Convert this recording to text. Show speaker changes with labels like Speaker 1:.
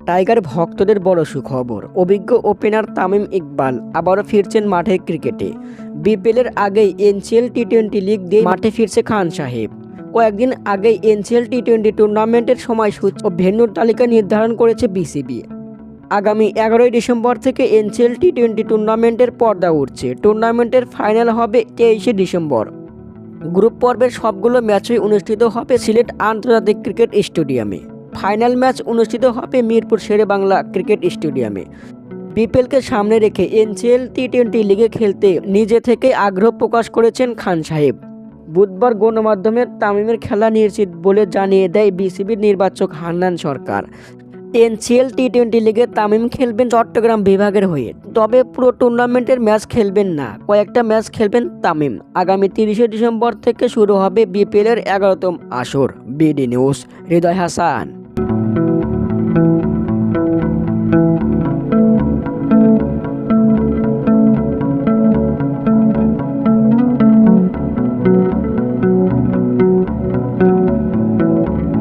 Speaker 1: Tiger ভক্তদের বড় সুখবর, অভিজ্ঞ ওপেনার তামিম ইকবাল আবারও ফিরছেন মাঠে ক্রিকেটে। বিপিএলের আগেই এনসিএল টি-20 লিগ দিয়ে মাঠে ফিরছে খান সাহেব। কয়েকদিন আগেই এনসিএল টি-20 টুর্নামেন্টের সময়সূচি ও ভেন্যুর তালিকা নির্ধারণ করেছে বিসিবি। আগামী 11ই ডিসেম্বর থেকে এনসিএল টি-20 টুর্নামেন্টের পর্দা উঠছে। টুর্নামেন্টের ফাইনাল হবে 23শে ডিসেম্বর। গ্রুপ পর্বের সবগুলো ম্যাচই অনুষ্ঠিত হবে সিলেট আন্তর্জাতিক ক্রিকেট স্টেডিয়ামে। ফাইনাল ম্যাচ অনুষ্ঠিত হবে মিরপুর শেরেবাংলা ক্রিকেট স্টেডিয়ামে। বিপিএলকে সামনে রেখে এনসিএল টি-20 লিগে খেলতে নিজে থেকে আগ্রহ প্রকাশ করেছেন খান সাহেব। বুধবার গণমাধ্যমে তামিমের খেলা নিশ্চিত বলে জানিয়ে দেয় বিসিবির নির্বাচক হান্নান সরকার। এনসিএল টি-20 লিগে তামিম খেলবেন চট্টগ্রাম বিভাগের হয়ে, তবে পুরো টুর্নামেন্টের ম্যাচ খেলবেন না, কয়েকটা ম্যাচ খেলবেন তামিম। আগামী 30শে ডিসেম্বর থেকে শুরু হবে বিপিএলের 11তম আসর। বিডি নিউজ, হৃদয় হাসান।